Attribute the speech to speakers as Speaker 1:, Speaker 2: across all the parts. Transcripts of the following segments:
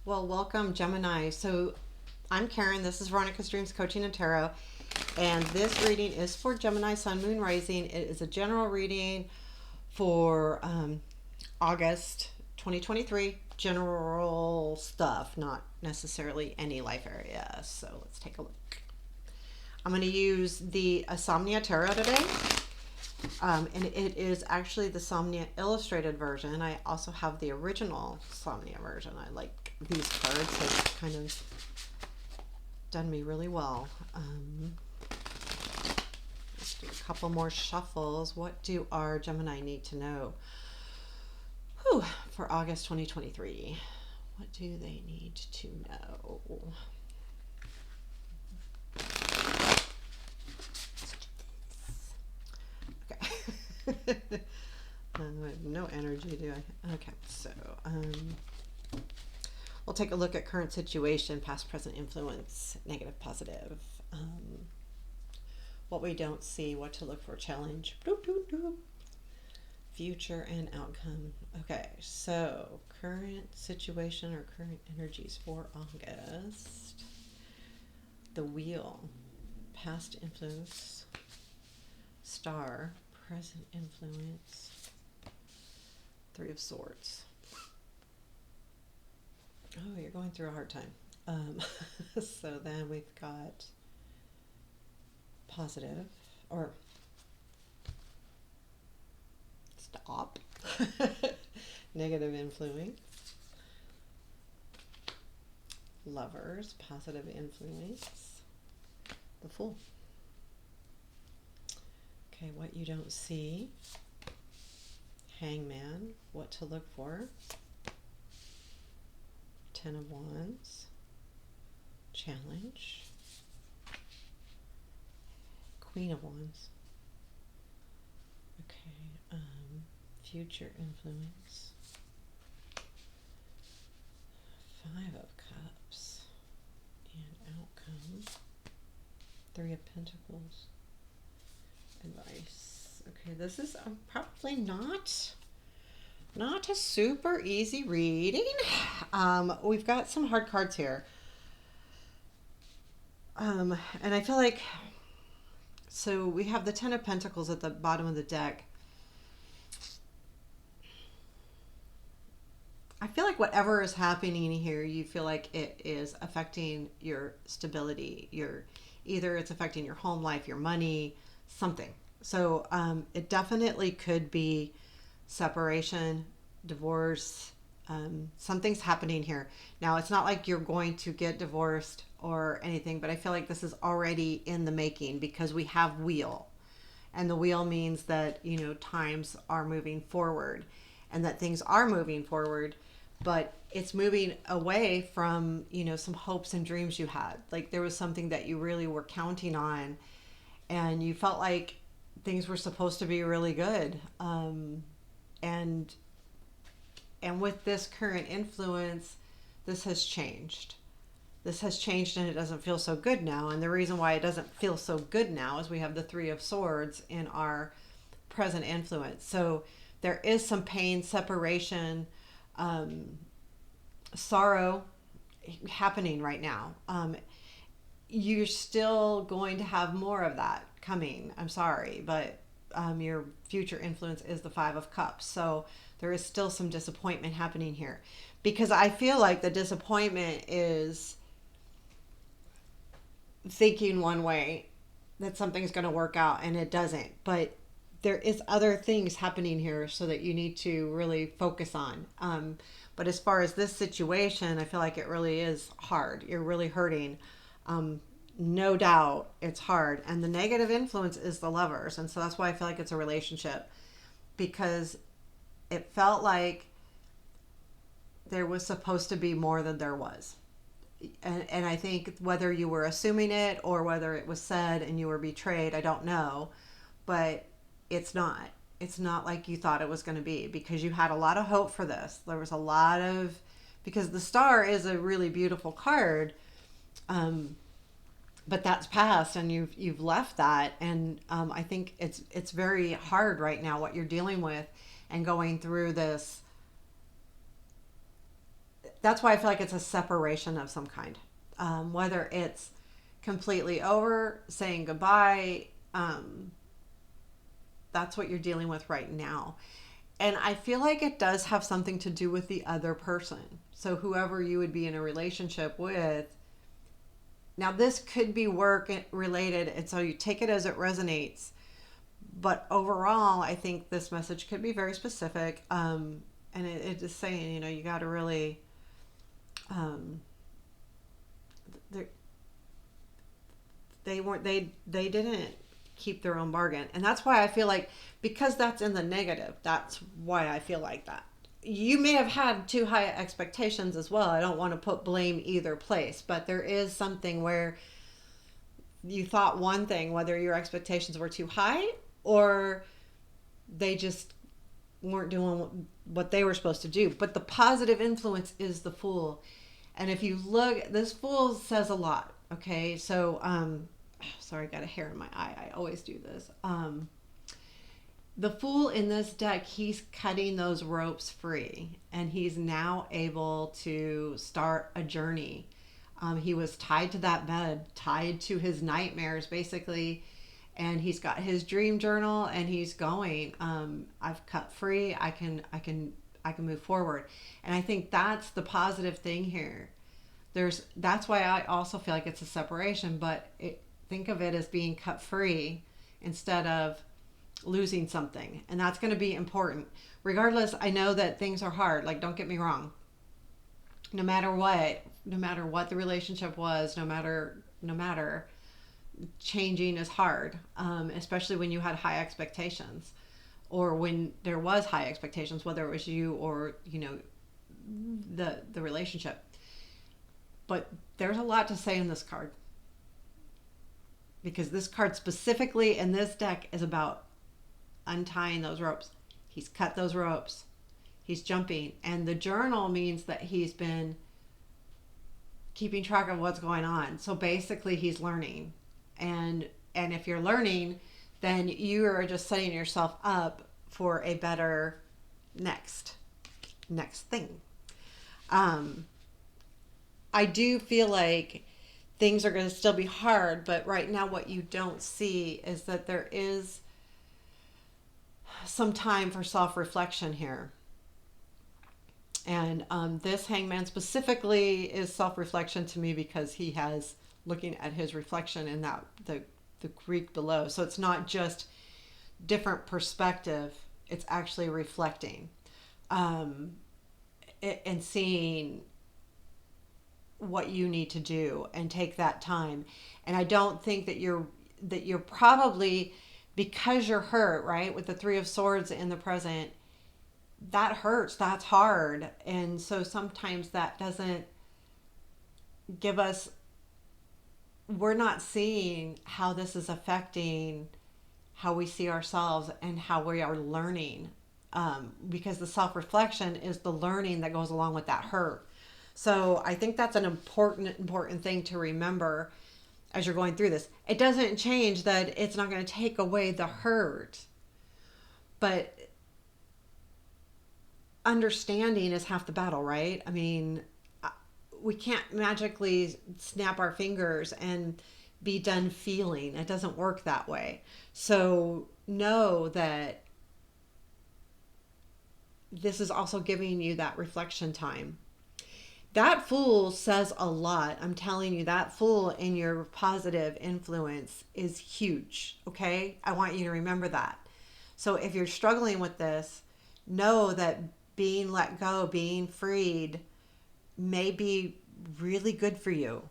Speaker 1: Well, welcome, Gemini. So, I'm Karen. This is Veronica's Dreams Coaching and Tarot. And this reading is for Gemini Sun, Moon, Rising. It is a general reading for August 2023. General stuff, not necessarily any life area. So, let's take a look. I'm going to use the Somnia Tarot today. And it is actually the Somnia illustrated version. I also have the original Somnia version. I like these cards. They've kind of done me really well. Let's do a couple more shuffles. What do our Gemini need to know for August 2023? What do they need to know? No energy, do I? Okay, so we'll take a look at current situation, past, present, influence, negative, positive. What we don't see, what to look for, challenge, future and outcome. Okay, so current situation or current energies for August. The wheel, past influence, star, present influence, Three of Swords. Oh, you're going through a hard time. So then we've got positive or stop, negative influence, lovers, positive influence, the Fool. Okay, what you don't see, Hangman, what to look for, Ten of Wands, challenge, Queen of Wands. Okay, future influence, Five of Cups, and outcome, Three of Pentacles. Advice. Okay, this is probably not a super easy reading. We've got some hard cards here. And I feel like, so we have the Ten of Pentacles at the bottom of the deck. I feel like whatever is happening here, you feel like it is affecting your stability. Either it's affecting your home life, your money, something. So it definitely could be separation, divorce. Something's happening here. Now, it's not like you're going to get divorced or anything, but I feel like this is already in the making because we have wheel. And the wheel means that, times are moving forward and that things are moving forward, but it's moving away from, some hopes and dreams you had. Like there was something that you really were counting on and you felt like things were supposed to be really good. And with this current influence, this has changed. This has changed and it doesn't feel so good now. And the reason why it doesn't feel so good now is we have the Three of Swords in our present influence. So there is some pain, separation, sorrow happening right now. You're still going to have more of that coming. I'm sorry, but your future influence is the Five of Cups. So there is still some disappointment happening here because I feel like the disappointment is thinking one way that something's going to work out and it doesn't. But there is other things happening here so that you need to really focus on. But as far as this situation, I feel like it really is hard. You're really hurting. No doubt it's hard. And the negative influence is the Lovers. And so that's why I feel like it's a relationship because it felt like there was supposed to be more than there was. And I think whether you were assuming it or whether it was said and you were betrayed, I don't know. But it's not. It's not like you thought it was going to be because you had a lot of hope for this. There was a lot of, because the Star is a really beautiful card. But that's past and you've left that. And I think it's very hard right now what you're dealing with and going through this that's why I feel like it's a separation of some kind. Whether it's completely over, saying goodbye, that's what you're dealing with right now. And I feel like it does have something to do with the other person. So, whoever you would be in a relationship with, now this could be work related, and so you take it as it resonates. But overall, I think this message could be very specific. And it is saying, you got to really, um, they didn't keep their own bargain, and that's why I feel like, because that's in the negative, that's why I feel like that. You may have had too high expectations as well. I don't want to put blame either place, but there is something where you thought one thing, whether your expectations were too high or they just weren't doing what they were supposed to do. But the positive influence is the Fool. And if you look, this Fool says a lot. Okay, so sorry, I got a hair in my eye. I always do this. The Fool in this deck, he's cutting those ropes free, and he's now able to start a journey. He was tied to that bed, tied to his nightmares, basically, and he's got his dream journal, and he's going. I've cut free. I can move forward, and I think that's the positive thing here. That's why I also feel like it's a separation, but think of it as being cut free instead of losing something, and that's going to be important. Regardless, I know that things are hard. Like, don't get me wrong. No matter what the relationship was, no matter, changing is hard, especially when you had high expectations, or when there was high expectations, whether it was you or the relationship. But there's a lot to say in this card, because this card specifically in this deck is about untying those ropes. He's cut those ropes. He's jumping. And the journal means that he's been keeping track of what's going on. So basically he's learning. And if you're learning, then you are just setting yourself up for a better next thing. I do feel like things are going to still be hard, but right now what you don't see is that there is some time for self-reflection here. And this Hangman specifically is self-reflection to me, because he has looking at his reflection in that the Greek below. So it's not just different perspective, it's actually reflecting and seeing what you need to do and take that time. And I don't think that you're probably, because you're hurt, right, with the Three of Swords in the present, that hurts, that's hard. And so sometimes that doesn't give us, we're not seeing how this is affecting how we see ourselves and how we are learning, because the self-reflection is the learning that goes along with that hurt. So I think that's an important thing to remember as you're going through this. It doesn't change that it's not going to take away the hurt, but understanding is half the battle, right? I mean, we can't magically snap our fingers and be done feeling. It doesn't work that way. So know that this is also giving you that reflection time. That Fool says a lot. I'm telling you, that Fool in your positive influence is huge. Okay? I want you to remember that. So if you're struggling with this, know that being let go, being freed, may be really good for you.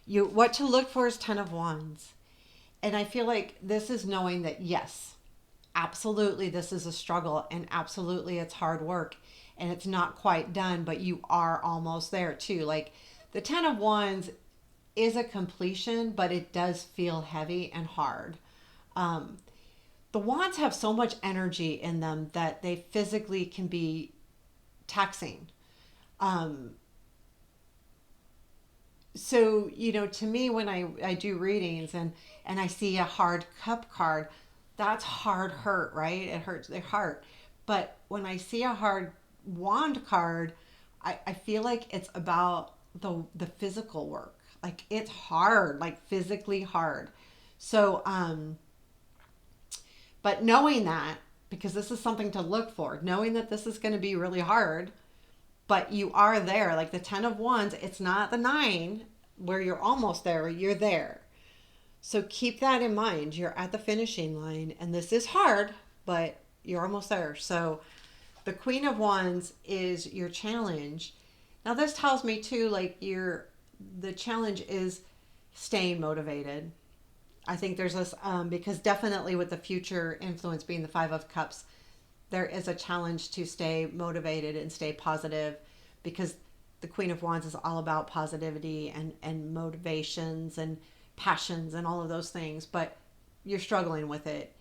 Speaker 1: What to look for is Ten of Wands. And I feel like this is knowing that, yes, absolutely, this is a struggle, and absolutely it's hard work, and it's not quite done, but you are almost there too. Like, the Ten of Wands is a completion, but it does feel heavy and hard. The wands have so much energy in them that they physically can be taxing. So, to me, when I do readings and I see a hard Cup card, that's hard hurt, right? It hurts their heart. But when I see a hard wand card, I feel like it's about the physical work. Like it's hard, like physically hard. So but knowing that, because this is something to look for, knowing that this is going to be really hard, but you are there. Like the 10 of wands, it's not the 9 where you're almost there, you're there. So keep that in mind. You're at the finishing line, and this is hard, but you're almost there. So the Queen of Wands is your challenge. Now this tells me too, like the challenge is staying motivated. I think there's this because definitely with the future influence being the 5 of Cups, there is a challenge to stay motivated and stay positive, because the Queen of Wands is all about positivity and motivations and passions and all of those things, but you're struggling with it.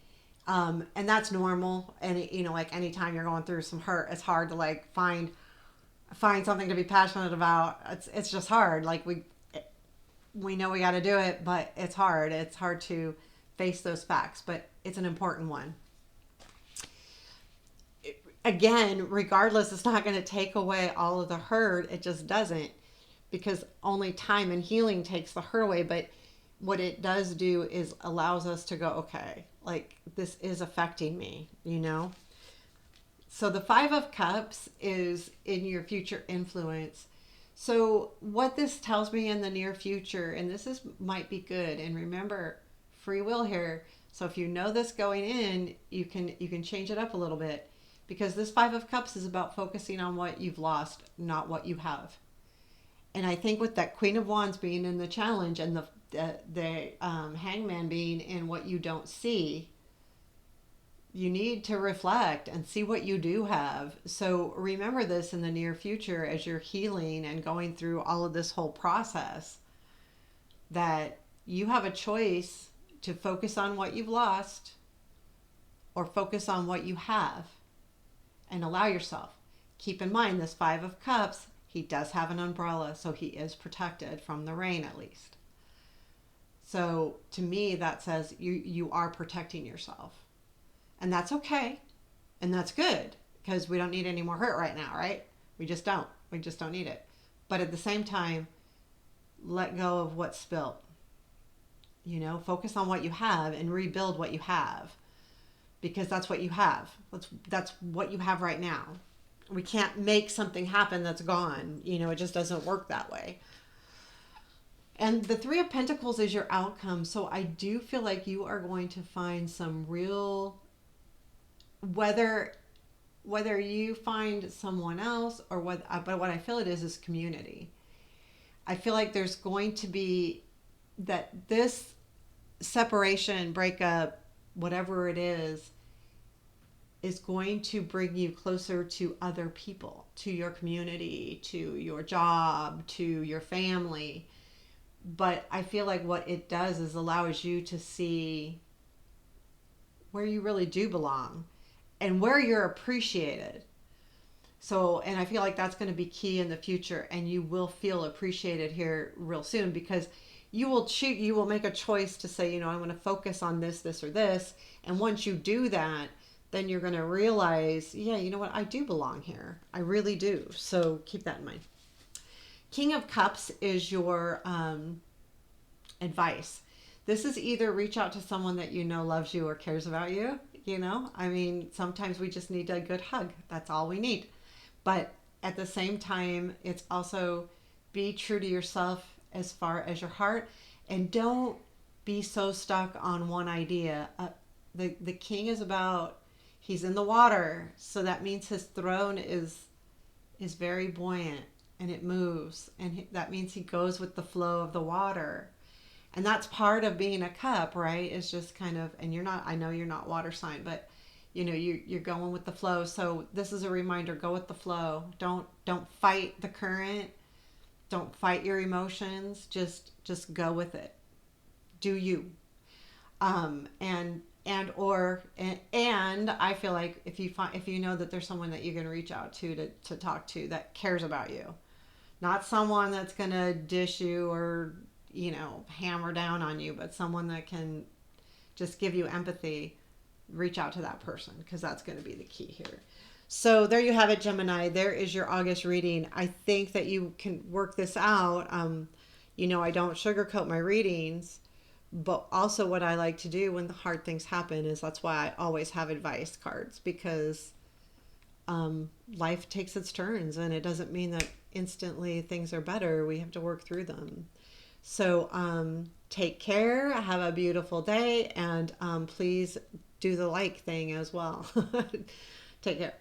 Speaker 1: And that's normal. And you know, like anytime you're going through some hurt, it's hard to like find something to be passionate about. It's just hard. Like we know we got to do it, but it's hard. It's hard to face those facts, but it's an important one. Again, regardless, it's not going to take away all of the hurt. It just doesn't, because only time and healing takes the hurt away. But what it does do is allows us to go, okay, like this is affecting me, you know? So the 5 of Cups is in your future influence. So what this tells me in the near future, and this is might be good, and remember, free will here. So if you know this going in, you can change it up a little bit, because this 5 of Cups is about focusing on what you've lost, not what you have. And I think with that Queen of Wands being in the challenge and the Hangman being in what you don't see, you need to reflect and see what you do have. So remember this in the near future as you're healing and going through all of this whole process, that you have a choice to focus on what you've lost or focus on what you have, and allow yourself. Keep in mind this 5 of Cups, he does have an umbrella, so he is protected from the rain at least. So to me that says you are protecting yourself. And that's okay. And that's good, because we don't need any more hurt right now, right? We just don't. We just don't need it. But at the same time, let go of what's spilt. You know, focus on what you have and rebuild what you have, because that's what you have. That's what you have right now. We can't make something happen that's gone. You know, it just doesn't work that way. And the 3 of Pentacles is your outcome. So I do feel like you are going to find some real, whether you find someone else or what, but what I feel it is community. I feel like there's going to be that this separation, breakup, whatever it is going to bring you closer to other people, to your community, to your job, to your family. But I feel like what it does is allows you to see where you really do belong and where you're appreciated. So, and I feel like that's going to be key in the future, and you will feel appreciated here real soon, because you will make a choice to say, you know, I'm going to focus on this, this, or this. And once you do that, then you're going to realize, yeah, you know what? I do belong here. I really do. So keep that in mind. King of Cups is your advice. This is either reach out to someone that you know loves you or cares about you. You know, I mean, sometimes we just need a good hug. That's all we need. But at the same time, it's also be true to yourself as far as your heart, and don't be so stuck on one idea. The king is about, he's in the water, so that means his throne is very buoyant and it moves, and that means he goes with the flow of the water. And that's part of being a cup, right? It's just kind of, and you're not, I know you're not water sign, but you know, you're going with the flow. So this is a reminder, go with the flow. Don't fight the current. Don't fight your emotions. Just go with it. Do you. And I feel like if you know that there's someone that you're going to reach out to talk to that cares about you, not someone that's going to dish you or, you know, hammer down on you, but someone that can just give you empathy, reach out to that person, because that's going to be the key here. So there you have it, Gemini. There is your August reading. I think that you can work this out. I don't sugarcoat my readings, but also what I like to do when the hard things happen is that's why I always have advice cards, because life takes its turns and it doesn't mean that instantly things are better. We have to work through them. So take care, have a beautiful day, and please do the like thing as well. Take care.